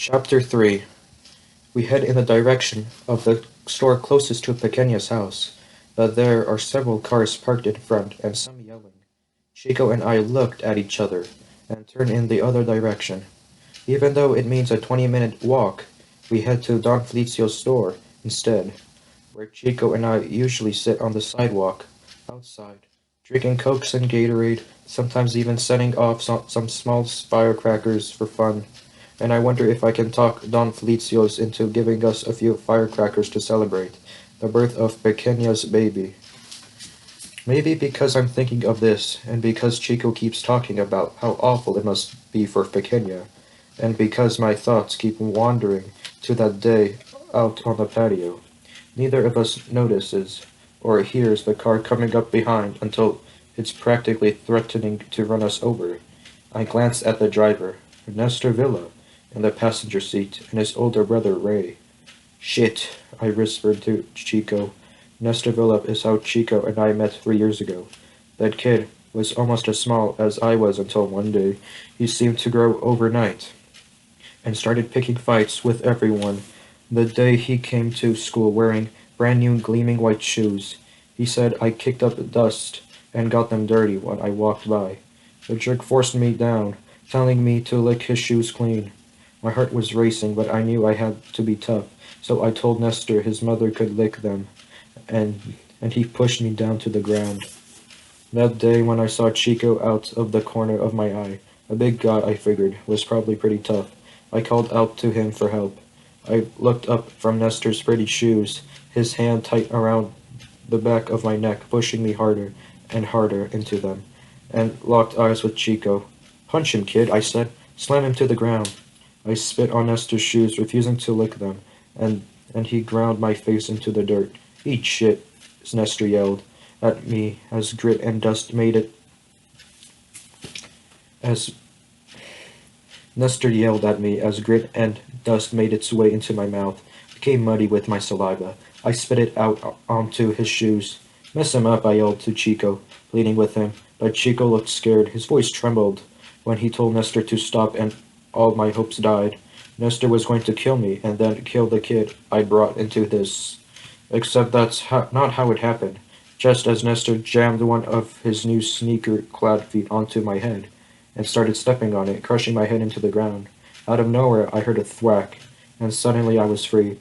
Chapter 3. We head in the direction of the store closest to Pequeña's house, but there are several cars parked in front and some yelling. Chico and I looked at each other and turned in the other direction. Even though it means a 20-minute walk, we head to Don Felicio's store instead, where Chico and I usually sit on the sidewalk outside, drinking Cokes and Gatorade, sometimes even setting off some small firecrackers for fun. And I wonder if I can talk Don Felicios into giving us a few firecrackers to celebrate the birth of Pequeña's baby. Maybe because I'm thinking of this, and because Chico keeps talking about how awful it must be for Pequeña, and because my thoughts keep wandering to that day out on the patio. Neither of us notices or hears the car coming up behind until it's practically threatening to run us over. I glance at the driver, Nestor Villa, in the passenger seat, and his older brother Ray. Shit, I whispered to Chico. Nestor Villa is how Chico and I met 3 years ago. That kid was almost as small as I was until one day he seemed to grow overnight and started picking fights with everyone. The day he came to school wearing brand new gleaming white shoes, he said I kicked up dust and got them dirty when I walked by. The jerk forced me down, telling me to lick his shoes clean. My heart was racing, but I knew I had to be tough, so I told Nestor his mother could lick them, and he pushed me down to the ground. That day when I saw Chico out of the corner of my eye, a big guy I figured was probably pretty tough, I called out to him for help. I looked up from Nestor's pretty shoes, his hand tight around the back of my neck, pushing me harder and harder into them, and locked eyes with Chico. Punch him, kid, I said. Slam him to the ground. I spit on Nestor's shoes, refusing to lick them, and he ground my face into the dirt. Eat shit, Nestor yelled at me as grit and dust made it as Nestor yelled at me as grit and dust made its way into my mouth, became muddy with my saliva. I spit it out onto his shoes. Mess him up, I yelled to Chico, pleading with him, but Chico looked scared. His voice trembled when he told Nestor to stop, and all my hopes died. Nestor was going to kill me and then kill the kid I brought into this. Except that's not how it happened. Just as Nestor jammed one of his new sneaker-clad feet onto my head and started stepping on it, crushing my head into the ground. Out of nowhere, I heard a thwack, and suddenly I was free.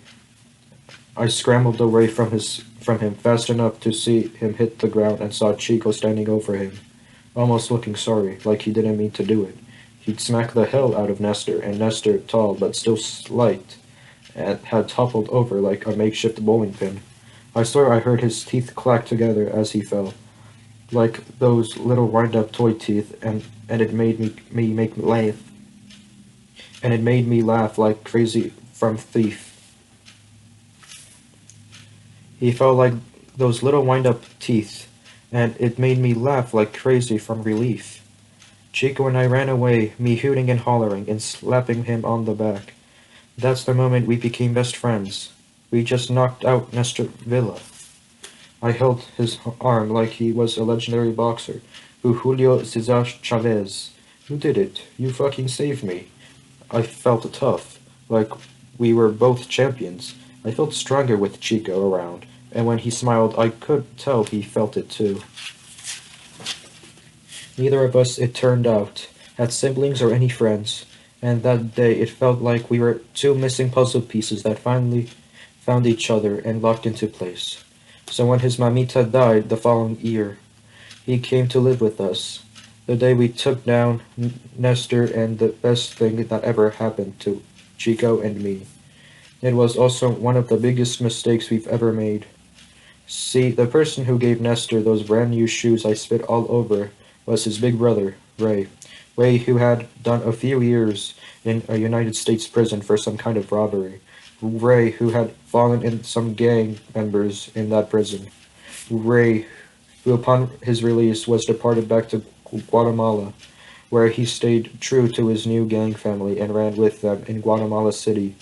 I scrambled away from him fast enough to see him hit the ground and saw Chico standing over him, almost looking sorry, like he didn't mean to do it. He'd smacked the hell out of Nestor, and Nestor, tall but still slight, had toppled over like a makeshift bowling pin. I swear I heard his teeth clack together as he fell, like those little wind-up toy teeth, and it made me make laugh. And it made me laugh like crazy from Thief. He fell like those little wind-up teeth, and it made me laugh like crazy from relief. Chico and I ran away, me hooting and hollering and slapping him on the back. That's the moment we became best friends. We just knocked out Nestor Villa. I held his arm like he was a legendary boxer, Julio Cesar Chavez. You did it. You fucking saved me. I felt tough, like we were both champions. I felt stronger with Chico around, and when he smiled, I could tell he felt it too. Neither of us, it turned out, had siblings or any friends, and that day it felt like we were two missing puzzle pieces that finally found each other and locked into place. So when his mamita died the following year, he came to live with us. The day we took down Nestor, and the best thing that ever happened to Chico and me. It was also one of the biggest mistakes we've ever made. See, the person who gave Nestor those brand new shoes I spit all over was his big brother, Ray. Ray, who had done a few years in a United States prison for some kind of robbery. Ray, who had fallen in some gang members in that prison. Ray, who upon his release was deported back to Guatemala, where he stayed true to his new gang family and ran with them in Guatemala City.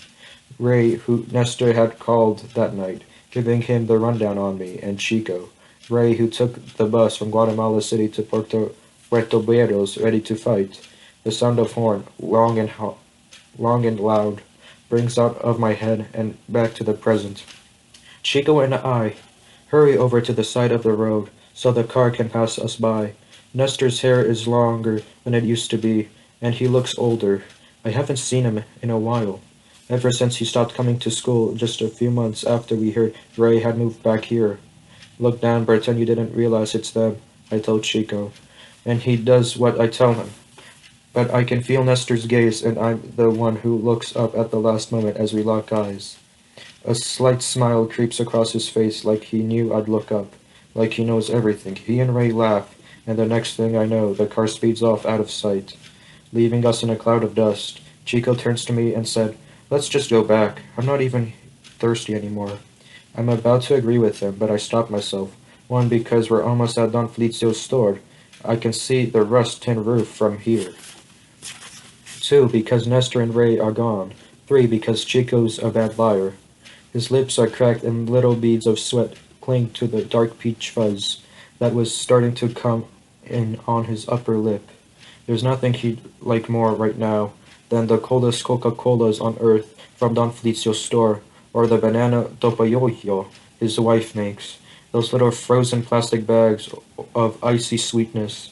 Ray, who Nestor had called that night, giving him the rundown on me and Chico. Ray, who took the bus from Guatemala City to Puerto Berros, ready to fight. The sound of horn, long and loud, brings out of my head and back to the present. Chico and I hurry over to the side of the road so the car can pass us by. Nestor's hair is longer than it used to be, and he looks older. I haven't seen him in a while, ever since he stopped coming to school just a few months after we heard Ray had moved back here. Look down, pretend you didn't realize it's them, I told Chico, and he does what I tell him. But I can feel Nestor's gaze, and I'm the one who looks up at the last moment as we lock eyes. A slight smile creeps across his face like he knew I'd look up, like he knows everything. He and Ray laugh, and the next thing I know, the car speeds off out of sight, leaving us in a cloud of dust. Chico turns to me and said, "Let's just go back. I'm not even thirsty anymore." I'm about to agree with him, but I stop myself. One, because we're almost at Don Felicio's store. I can see the rust tin roof from here. Two, because Nestor and Ray are gone. Three, because Chico's a bad liar. His lips are cracked and little beads of sweat cling to the dark peach fuzz that was starting to come in on his upper lip. There's nothing he'd like more right now than the coldest Coca-Colas on earth from Don Felicio's store, or the banana topayoyo his wife makes, those little frozen plastic bags of icy sweetness.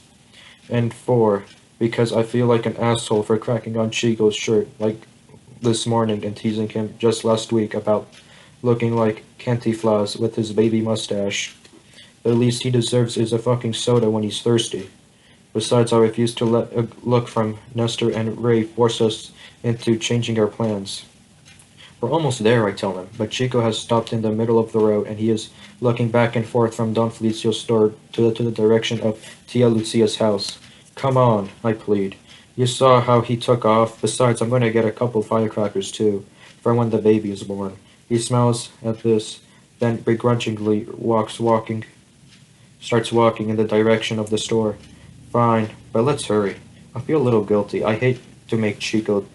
And four, because I feel like an asshole for cracking on Chico's shirt like this morning and teasing him just last week about looking like Cantinflas with his baby mustache. The least he deserves is a fucking soda when he's thirsty. Besides, I refuse to let a look from Nestor and Ray force us into changing our plans. We're almost there, I tell him, but Chico has stopped in the middle of the road and he is looking back and forth from Don Felicio's store to the direction of Tia Lucia's house. Come on, I plead. You saw how he took off. Besides, I'm going to get a couple firecrackers too, for when the baby is born. He smiles at this, then begrudgingly starts walking in the direction of the store. Fine, but let's hurry. I feel a little guilty. I hate to make Chico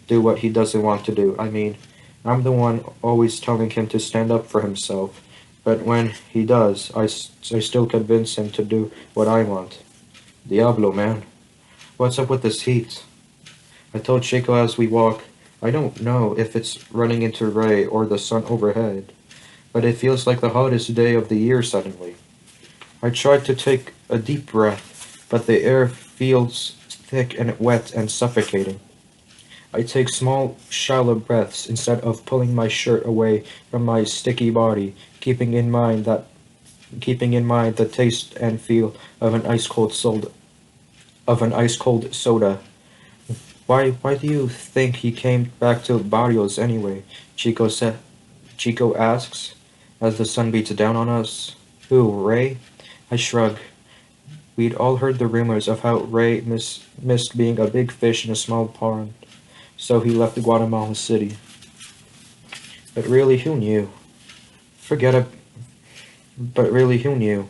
do what he doesn't want to do. I mean, I'm the one always telling him to stand up for himself. But when he does, I still convince him to do what I want. Diablo, man. What's up with this heat? I told Chico as we walk, I don't know if it's running into Ray or the sun overhead, but it feels like the hottest day of the year suddenly. I tried to take a deep breath, but the air feels thick and wet and suffocating. I take small, shallow breaths instead of pulling my shirt away from my sticky body, keeping in mind the taste and feel of an ice cold soda. Why do you think he came back to Barrios anyway? Chico asks, as the sun beats down on us. Who, Ray? I shrug. We'd all heard the rumors of how Ray missed being a big fish in a small pond, so he left Guatemala City. But really, who knew? Forget it. But really, who knew?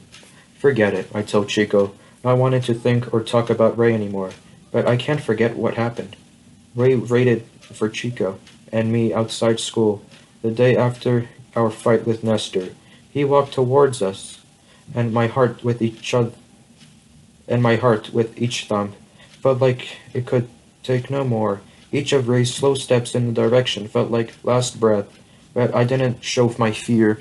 Forget it, I told Chico, not wanting to think or talk about Ray anymore. But I can't forget what happened. Ray waited for Chico and me outside school the day after our fight with Nestor. He walked towards us, and my heart with each thump felt like it could take no more. Each of Ray's slow steps in the direction felt like last breath, but I didn't show my fear.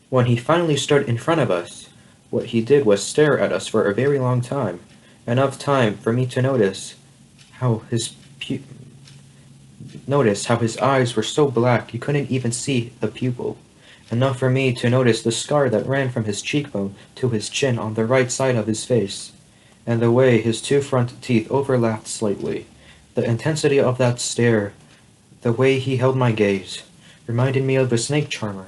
When he finally stood in front of us, what he did was stare at us for a very long time, enough time for me to how notice how his eyes were so black you couldn't even see the pupil, enough for me to notice the scar that ran from his cheekbone to his chin on the right side of his face, and the way his two front teeth overlapped slightly. The intensity of that stare, the way he held my gaze, reminded me of a snake charmer.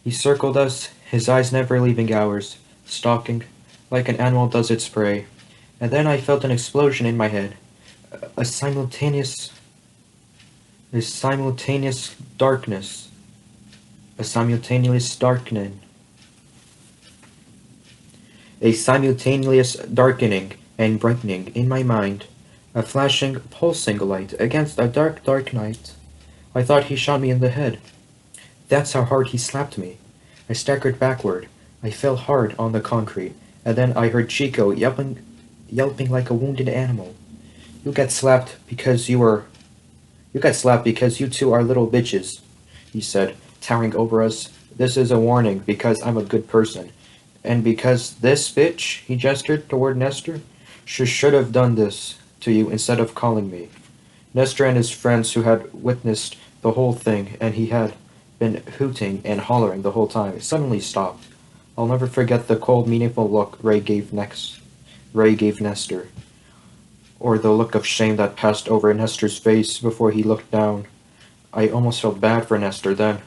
He circled us, his eyes never leaving ours, stalking, like an animal does its prey. And then I felt an explosion in my head, a simultaneous darkness, a simultaneous darkening, a simultaneous darkening and brightening in my mind, a flashing, pulsing light against a dark, dark night. I thought he shot me in the head. That's how hard he slapped me. I staggered backward. I fell hard on the concrete, and then I heard Chico yelping like a wounded animal. You get slapped because you were You got slapped because you two are little bitches, he said, towering over us. This is a warning because I'm a good person. And because this bitch, he gestured toward Nestor, she should have done this to you instead of calling me. Nestor and his friends who had witnessed the whole thing and he had been hooting and hollering the whole time suddenly stopped. I'll never forget the cold, meaningful look Ray gave Nestor, or the look of shame that passed over Nestor's face before he looked down. I almost felt bad for Nestor then,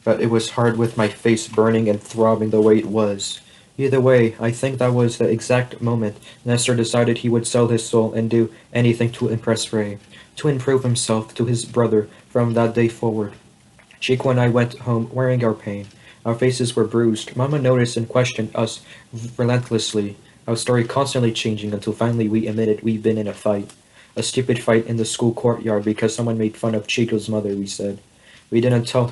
but it was hard with my face burning and throbbing the way it was. Either way, I think that was the exact moment Nestor decided he would sell his soul and do anything to impress Ray, to improve himself to his brother from that day forward. Chico and I went home wearing our pain. Our faces were bruised. Mama noticed and questioned us relentlessly, our story constantly changing until finally we admitted we'd been in a fight. A stupid fight in the school courtyard because someone made fun of Chico's mother, we said. We didn't tell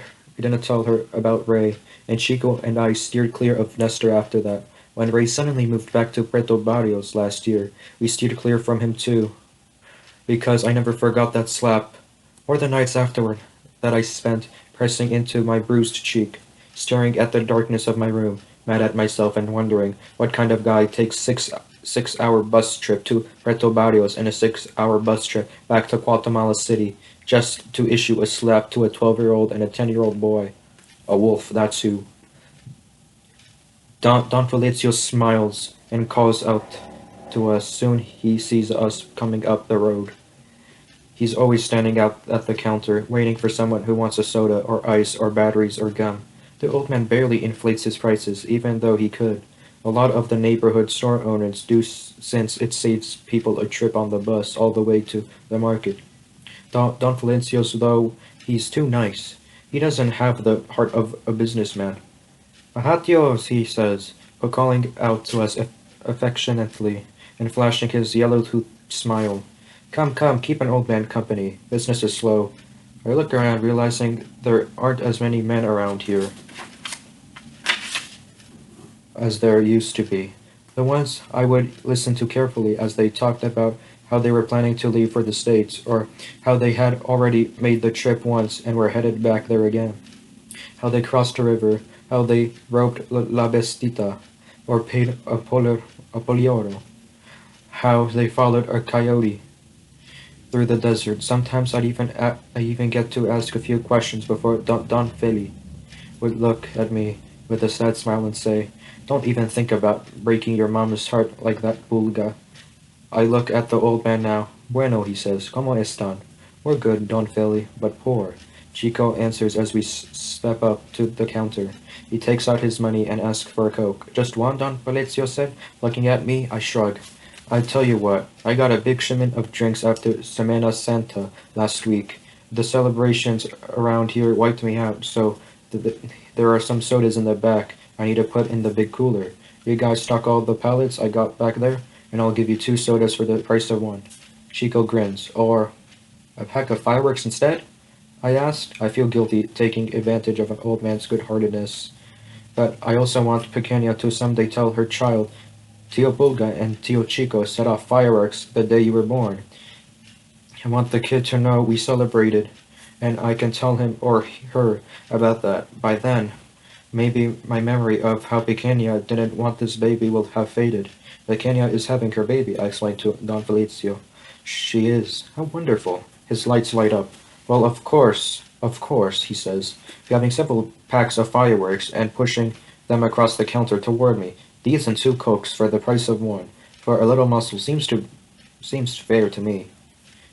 her about Ray, and Chico and I steered clear of Nestor after that. When Ray suddenly moved back to Puerto Barrios last year, we steered clear from him too, because I never forgot that slap, or the nights afterward that I spent pressing into my bruised cheek, staring at the darkness of my room, mad at myself and wondering what kind of guy takes six-hour bus trip to Puerto Barrios and a 6-hour bus trip back to Guatemala City just to issue a slap to a 12-year-old and a 10-year-old boy. A wolf, that's who. Don Felicio smiles and calls out to us soon he sees us coming up the road. He's always standing out at the counter, waiting for someone who wants a soda or ice or batteries or gum. The old man barely inflates his prices, even though he could. A lot of the neighborhood store owners do since it saves people a trip on the bus all the way to the market. Don Felincio's, though, he's too nice. He doesn't have the heart of a businessman. Ajatios, he says, calling out to us affectionately and flashing his yellow-toothed smile. Come, come, keep an old man company. Business is slow. I look around, realizing there aren't as many men around here as there used to be. The ones I would listen to carefully as they talked about how they were planning to leave for the States, or how they had already made the trip once and were headed back there again. How they crossed the river, how they roped La Bestita, or paid a polioro, how they followed a coyote through the desert. Sometimes I even get to ask a few questions before Don Feli would look at me with a sad smile and say, "Don't even think about breaking your mama's heart like that, Bulga." I look at the old man now. "Bueno," he says. "Como están?" "We're good, Don Feli, but poor." Chico answers as we step up to the counter. He takes out his money and asks for a Coke. "Just one?" Don Felicio said, looking at me. I shrug. "I tell you what, I got a big shipment of drinks after Semana Santa last week. The celebrations around here wiped me out, so there are some sodas in the back I need to put in the big cooler. You guys stock all the pallets I got back there, and I'll give you 2 sodas for the price of 1. Chico grins. "Or a pack of fireworks instead?" I asked. I feel guilty taking advantage of an old man's good-heartedness. But I also want Pequeña to someday tell her child, "Tio Pulga and Tio Chico set off fireworks the day you were born." I want the kid to know we celebrated, and I can tell him or her about that. By then, maybe my memory of how Pequeña didn't want this baby will have faded. "Pequeña is having her baby," I explained to Don Felicio. "She is. How wonderful." His lights light up. "Well, of course," he says, grabbing several packs of fireworks and pushing them across the counter toward me. "These and 2 Cokes for the price of 1. For a little muscle seems fair to me."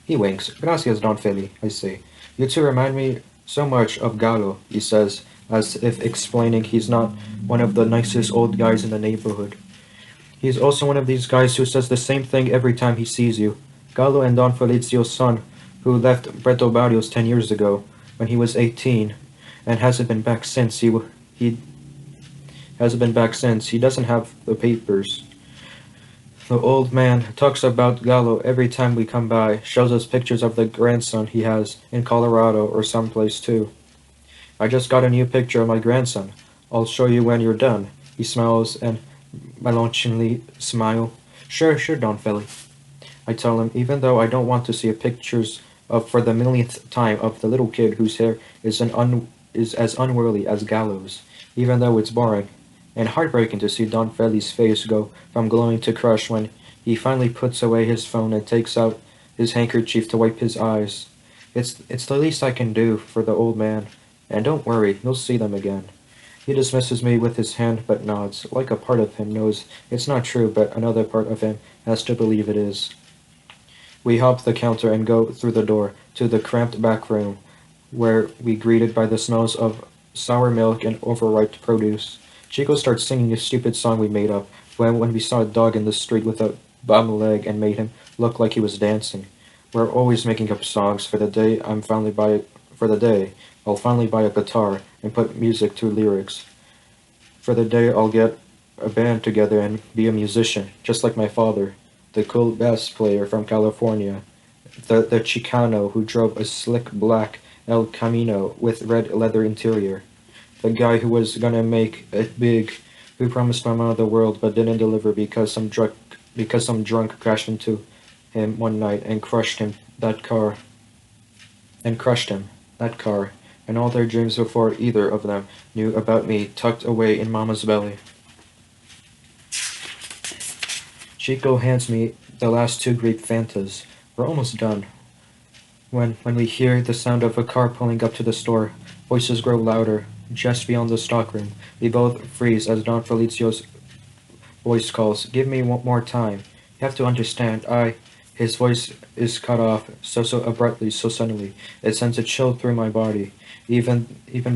He winks. "Gracias, Don Feli," I say. "You two remind me so much of Gallo," he says, as if explaining he's not one of the nicest old guys in the neighborhood. He's also one of these guys who says the same thing every time he sees you. Gallo and Don Felicio's son, who left Puerto Barrios 10 years ago, when he was 18, and hasn't been back since. He hasn't been back since. He doesn't have the papers. The old man talks about Gallo every time we come by, shows us pictures of the grandson he has in Colorado or someplace too. "I just got a new picture of my grandson. I'll show you when you're done." He smiles and melancholy smile. Sure, Don Feli." I tell him, even though I don't want to see a pictures of for the millionth time of the little kid whose hair is as unworldly as gallows, even though it's boring and heartbreaking to see Don Feli's face go from glowing to crush when he finally puts away his phone and takes out his handkerchief to wipe his eyes. It's the least I can do for the old man, and don't worry, you'll see them again. He dismisses me with his hand but nods, like a part of him knows it's not true, but another part of him has to believe it is. We hop the counter and go through the door to the cramped back room, where we greeted by the smells of sour milk and overripe produce. Chico starts singing a stupid song we made up when we saw a dog in the street with a bum leg and made him look like he was dancing. We're always making up songs for the day I'll finally buy a guitar and put music to lyrics. For the day I'll get a band together and be a musician, just like my father, the cool bass player from California, the Chicano who drove a slick black El Camino with red leather interior, the guy who was gonna make it big, who promised my mother the world but didn't deliver because some drunk crashed into him one night and crushed him, that car, and all their dreams before either of them knew about me tucked away in Mama's belly. Chico hands me the last two grape Fantas. We're almost done. When we hear the sound of a car pulling up to the store, voices grow louder. Just beyond the stockroom, we both freeze as Don Felicio's voice calls, "Give me one more time. You have to understand, His voice is cut off so abruptly, so suddenly. It sends a chill through my body. Even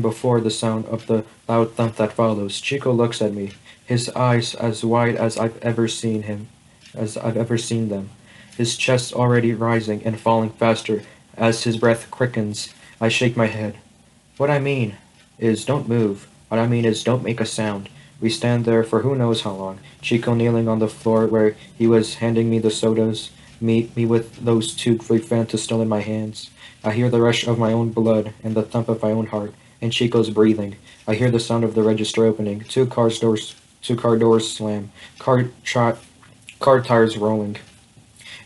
before the sound of the loud thump that follows, Chico looks at me, his eyes as wide as I've ever seen them. His chest already rising and falling faster as his breath quickens. I shake my head. What I mean is don't move. What I mean is don't make a sound. We stand there for who knows how long, Chico kneeling on the floor where he was handing me the sodas, me with those two great Fantas still in my hands. I hear the rush of my own blood and the thump of my own heart, and Chico's breathing. I hear the sound of the register opening, two car doors slam, car tires rolling,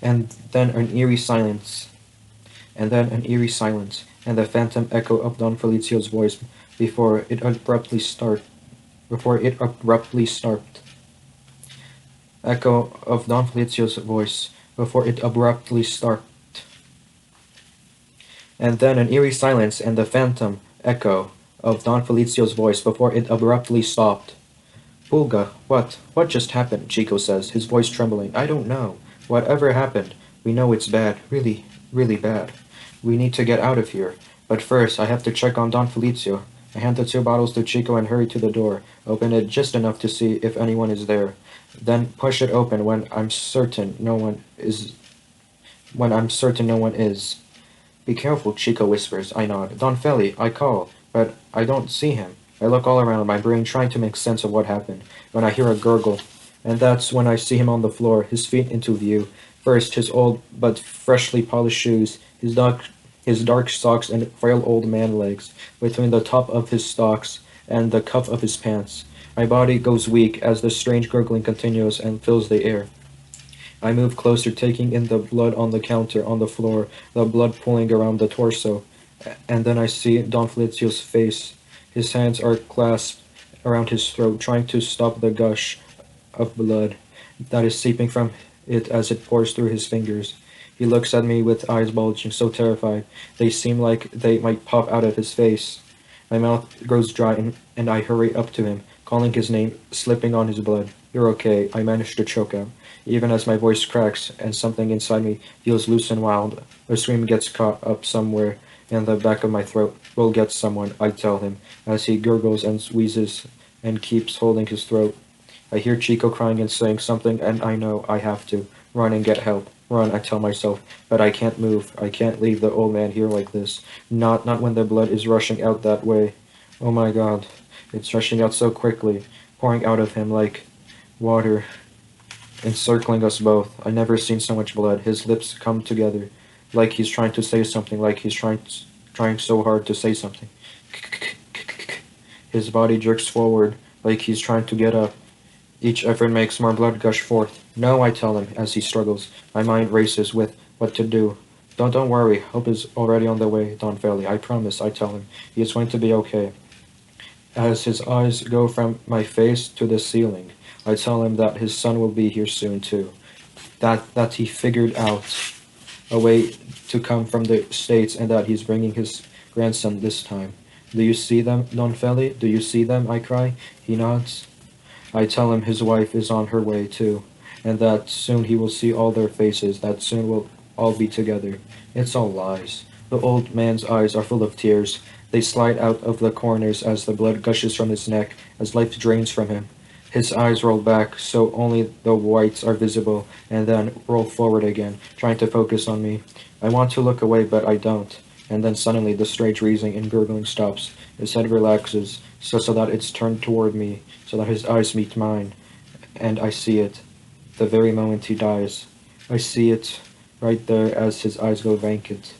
and then an eerie silence, and the phantom echo of Don Felicio's voice before it abruptly start, before it abruptly stopped. Echo of Don Felicio's voice before it abruptly stopped. And then an eerie silence and the phantom echo of Don Felicio's voice before it abruptly stopped. Pulga, what just happened? Chico says, his voice trembling. I don't know. Whatever happened, we know it's bad, really, really bad. We need to get out of here. But first, I have to check on Don Felicio. I hand the two bottles to Chico and hurry to the door, open it just enough to see if anyone is there, then push it open when I'm certain no one is. Be careful, Chico whispers. I nod. Don Feli, I call, but I don't see him. I look all around, my brain trying to make sense of what happened, when I hear a gurgle, and that's when I see him on the floor, his feet into view. First, his old but freshly polished shoes, his dark socks and frail old man legs, between the top of his socks and the cuff of his pants. My body goes weak as the strange gurgling continues and fills the air. I move closer, taking in the blood on the counter, on the floor, the blood pooling around the torso, and then I see Don Felicio's face. His hands are clasped around his throat, trying to stop the gush of blood that is seeping from it as it pours through his fingers. He looks at me with eyes bulging, so terrified they seem like they might pop out of his face. My mouth grows dry, and I hurry up to him, calling his name, slipping on his blood. You're okay, I manage to choke out. Even as my voice cracks and something inside me feels loose and wild, a scream gets caught up somewhere in the back of my throat. We'll get someone, I tell him, as he gurgles and wheezes and keeps holding his throat. I hear Chico crying and saying something, and I know I have to. Run and get help. Run, I tell myself, but I can't move. I can't leave the old man here like this. Not when the blood is rushing out that way. Oh my God, it's rushing out so quickly, pouring out of him like water, encircling us both. I never seen so much blood. His lips come together, like he's trying to say something, like he's trying so hard to say something. His body jerks forward, like he's trying to get up. Each effort makes more blood gush forth. No, I tell him, as he struggles. My mind races with what to do. Don't worry. Hope is already on the way, Don Feli. I promise, I tell him. He is going to be okay. As his eyes go from my face to the ceiling, I tell him that his son will be here soon, too. That he figured out a way to come from the States and that he's bringing his grandson this time. Do you see them, Don Feli? Do you see them? I cry. He nods. I tell him his wife is on her way too, and that soon he will see all their faces, that soon we'll all be together. It's all lies. The old man's eyes are full of tears. They slide out of the corners as the blood gushes from his neck, as life drains from him. His eyes roll back so only the whites are visible, and then roll forward again, trying to focus on me. I want to look away, but I don't. And then suddenly the strange wheezing and gurgling stops. His head relaxes, so that it's turned toward me, so that his eyes meet mine. And I see it, the very moment he dies. I see it right there as his eyes go vacant.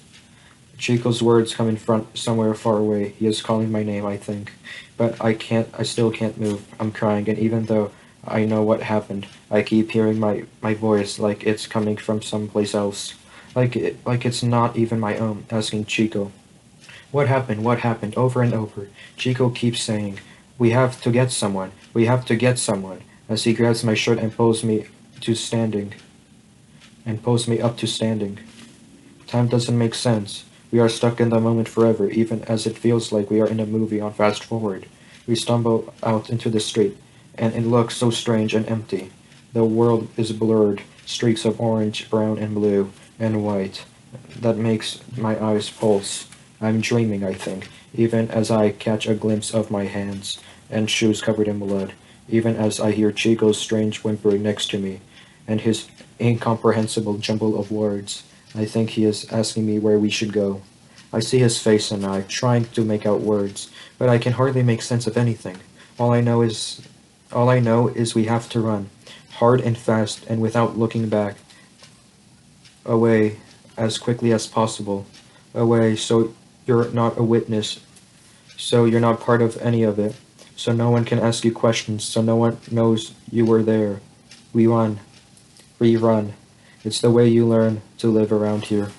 Chico's words come in front somewhere far away. He is calling my name, I think. But I still can't move. I'm crying, and even though I know what happened, I keep hearing my voice like it's coming from someplace else. Like it's not even my own, asking Chico. What happened? What happened? Over and over. Chico keeps saying, "We have to get someone. We have to get someone," as he grabs my shirt and pulls me up to standing. Time doesn't make sense. We are stuck in the moment forever, even as it feels like we are in a movie on fast forward. We stumble out into the street, and it looks so strange and empty. The world is blurred, streaks of orange, brown, and blue, and white. That makes my eyes pulse. I'm dreaming, I think, even as I catch a glimpse of my hands and shoes covered in blood, even as I hear Chico's strange whimpering next to me, and his incomprehensible jumble of words. I think he is asking me where we should go. I see his face and I, trying to make out words, but I can hardly make sense of anything. All I know is all I know is we have to run, hard and fast and without looking back, away as quickly as possible, away so you're not a witness, so you're not part of any of it, so no one can ask you questions, so no one knows you were there. We run, rerun. It's the way you learn to live around here.